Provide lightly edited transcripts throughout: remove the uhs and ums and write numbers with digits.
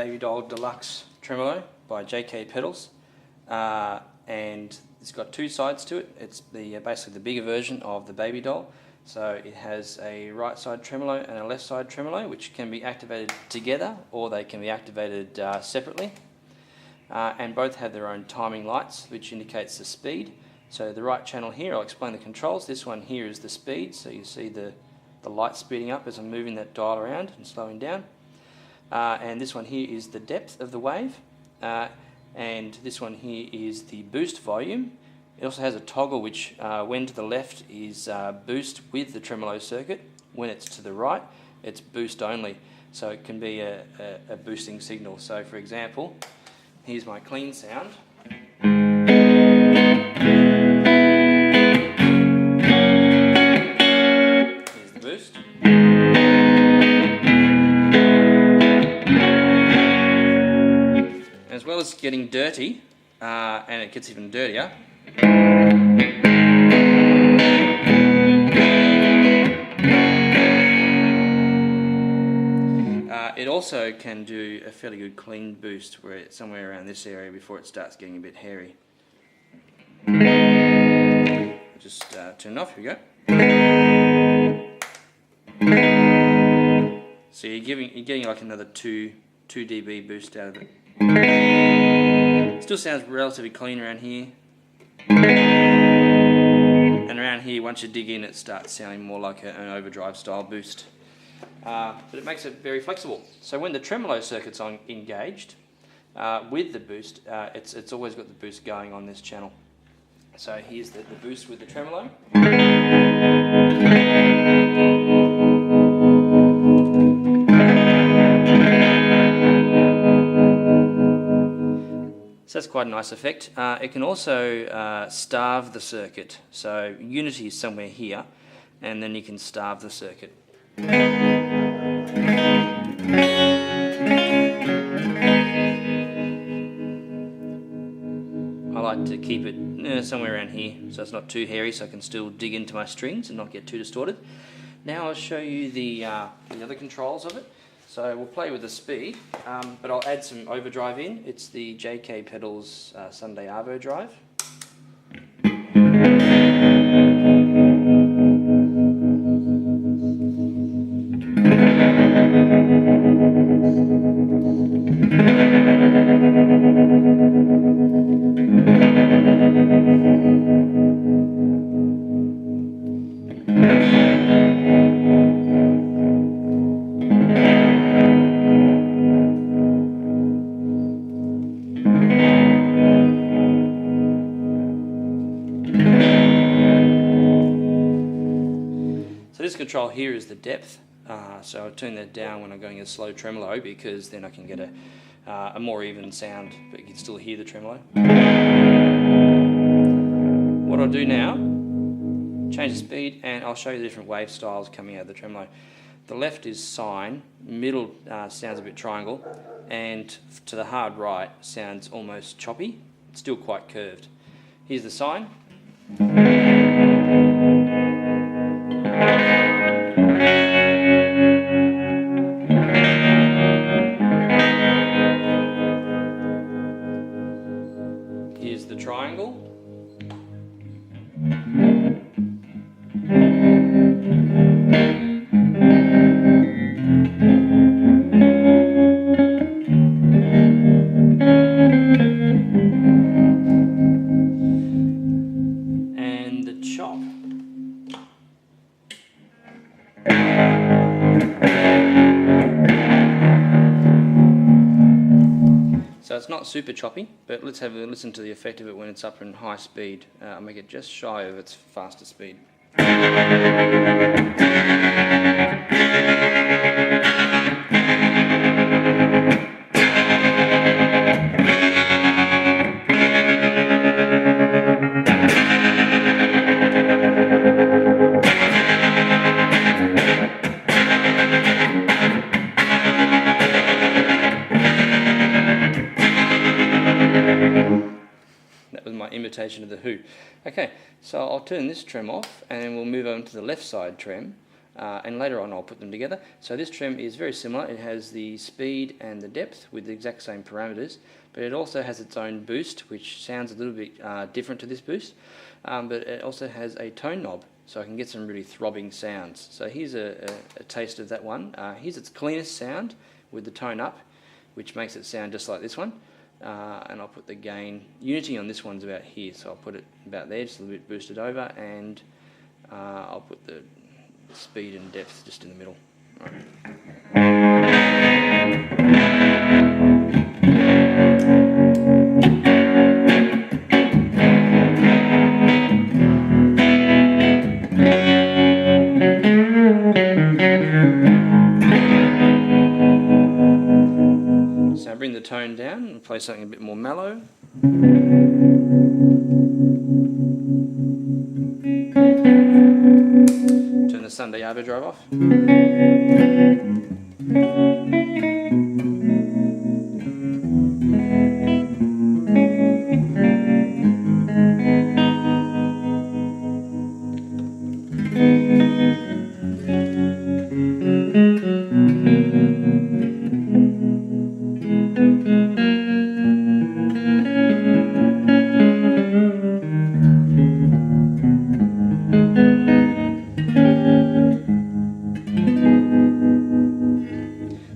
Baby Doll Deluxe Tremolo by JK Pedals, and it's got two sides to it. It's basically the bigger version of the Baby Doll. So it has a right side tremolo and a left side tremolo, which can be activated together or they can be activated separately. And both have their own timing lights, which indicates the speed. So the right channel here, I'll explain the controls. This one here is the speed, so you see the light speeding up as I'm moving that dial around and slowing down. And this one here is the depth of the wave, and this one here is the boost volume. It also has a toggle which, when to the left, is boost with the tremolo circuit. When it's to the right, it's boost only. So it can be a boosting signal. So for example, here's my clean sound. Here's the boost. As well as getting dirty, and it gets even dirtier, it also can do a fairly good clean boost where it's somewhere around this area before it starts getting a bit hairy. Just turn it off, here we go. So you're getting like another 2 dB boost out of it. Still sounds relatively clean around here. And around here, once you dig in, it starts sounding more like an overdrive style boost. But it makes it very flexible. So when the tremolo circuit's engaged with the boost, it's always got the boost going on this channel. So here's the boost with the tremolo. So that's quite a nice effect. It can also starve the circuit. So unity is somewhere here, and then you can starve the circuit. I like to keep it somewhere around here so it's not too hairy, so I can still dig into my strings and not get too distorted. Now I'll show you the other controls of it. So we'll play with the speed, but I'll add some overdrive in. It's the JK Pedals Sunday Arvo drive. This control here is the depth, so I'll turn that down when I'm going a slow tremolo because then I can get a more even sound, but you can still hear the tremolo. What I'll do now, change the speed, and I'll show you the different wave styles coming out of the tremolo. The left is sine, middle sounds a bit triangle, and to the hard right sounds almost choppy. It's still quite curved. Here's the sine. Here's the triangle. And the chop. So it's not super choppy, but let's have a listen to the effect of it when it's up in high speed. I'll make it just shy of its faster speed. That was my imitation of the Who. Okay, so I'll turn this trem off and then we'll move on to the left side trem. and later on I'll put them together. So this trem is very similar. It has the speed and the depth with the exact same parameters, but it also has its own boost, which sounds a little bit different to this boost, but it also has a tone knob, so I can get some really throbbing sounds. So here's a taste of that one. Here's its cleanest sound with the tone up, which makes it sound just like this one. And I'll put the gain, unity on this one's about here, so I'll put it about there, just a little bit boosted over, and I'll put the speed and depth just in the middle. So I bring the tone down and play something a bit more mellow. Turn the Sunday Overdrive off.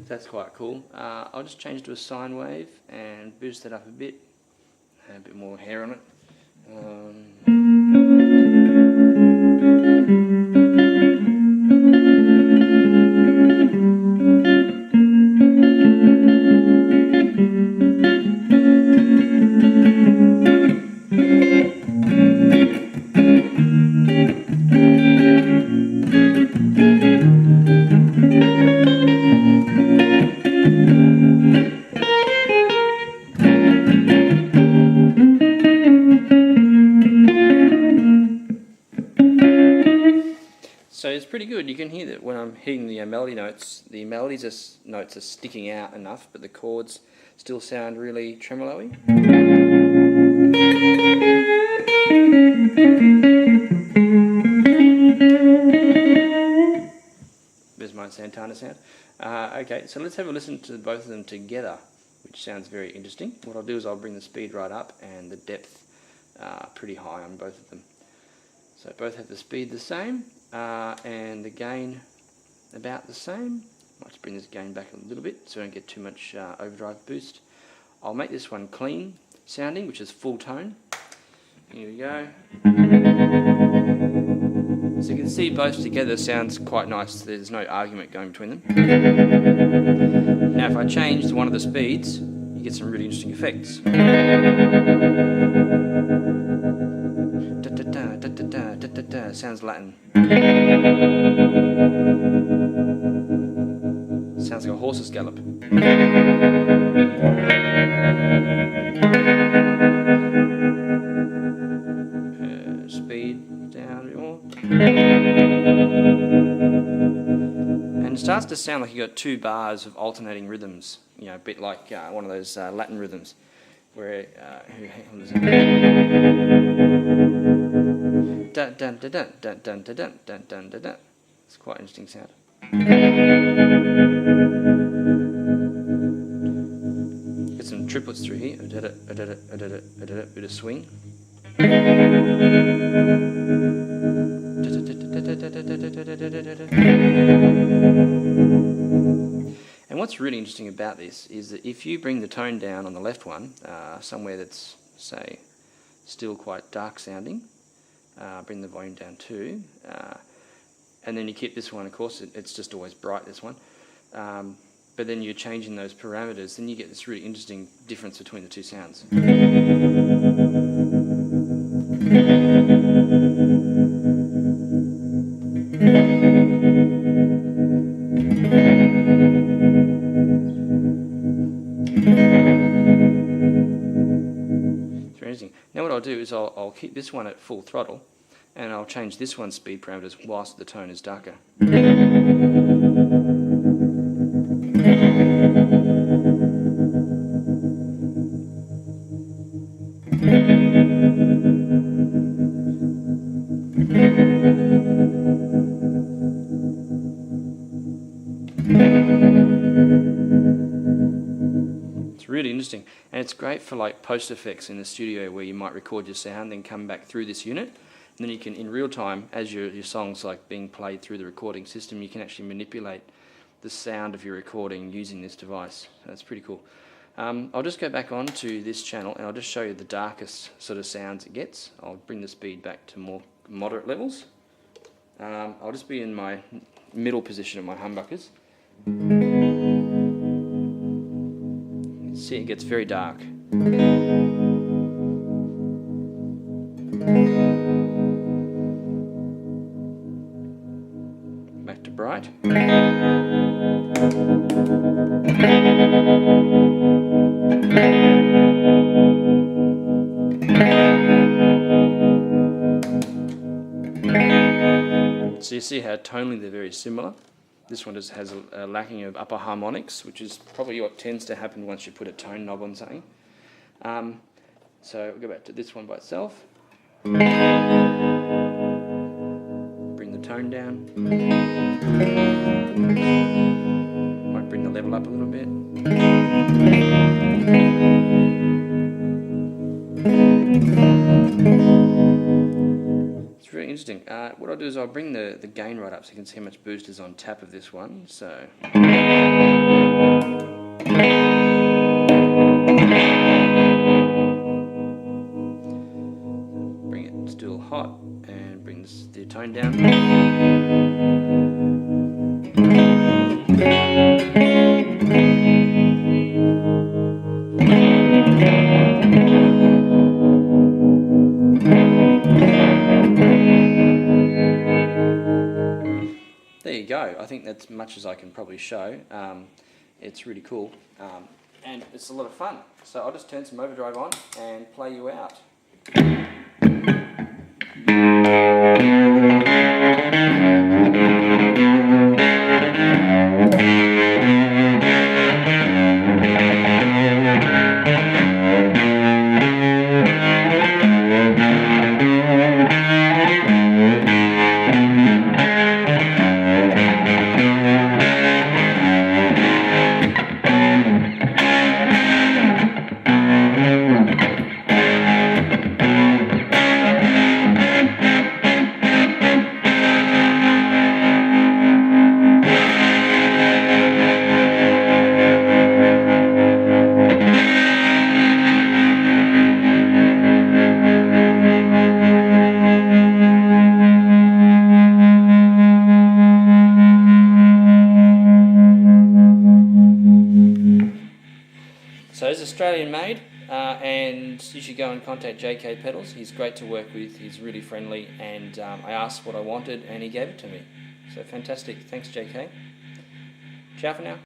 That's quite cool. I'll just change to a sine wave and boost it up a bit. Add a bit more hair on it. So it's pretty good. You can hear that when I'm hitting the melody notes, the melodies notes are sticking out enough, but the chords still sound really tremolo-y. There's my Santana sound. Okay, so let's have a listen to both of them together, which sounds very interesting. What I'll do is I'll bring the speed right up and the depth pretty high on both of them. So both have the speed the same and the gain about the same. Might just bring this gain back a little bit so I don't get too much overdrive boost. I'll make this one clean sounding, which is full tone. Here we go. So you can see both together sounds quite nice. There's no argument going between them. Now if I change one of the speeds, you get some really interesting effects. Sounds Latin. Sounds like a horse's gallop. Speed down a bit more. And it starts to sound like you got two bars of alternating rhythms, you know, a bit like one of those Latin rhythms where dun dun dun dun dun dun dun dun dun dun dun. It's quite an interesting sound. Get some triplets through here. Bit of swing. And what's really interesting about this is that if you bring the tone down on the left one, somewhere that's, say, still quite dark sounding, bring the volume down too, and then you keep this one, of course, it's just always bright, this one, but then you're changing those parameters, then you get this really interesting difference between the two sounds. Now what I'll do is I'll keep this one at full throttle and I'll change this one's speed parameters whilst the tone is darker. interesting. And it's great for like post effects in the studio where you might record your sound, then come back through this unit. And then you can, in real time, as your song's like being played through the recording system, you can actually manipulate the sound of your recording using this device. So that's pretty cool. I'll just go back onto this channel and I'll just show you the darkest sort of sounds it gets. I'll bring the speed back to more moderate levels. I'll just be in my middle position of my humbuckers. You see it gets very dark. Back to bright. So you see how tonally they're very similar. This one just has a lacking of upper harmonics, which is probably what tends to happen once you put a tone knob on something. So we'll go back to this one by itself. Bring the tone down. Might bring the level up a little bit. It's really interesting. What I'll do is I'll bring the gain right up so you can see how much boost is on tap of this one. So bring it still hot and bring the tone down. There you go. I think that's much as I can probably show. It's really cool and it's a lot of fun. So I'll just turn some Overdrive on and play you out. So it's Australian made, and you should go and contact JK Pedals. He's great to work with, he's really friendly, and I asked what I wanted and he gave it to me. So fantastic, thanks JK. Ciao for now.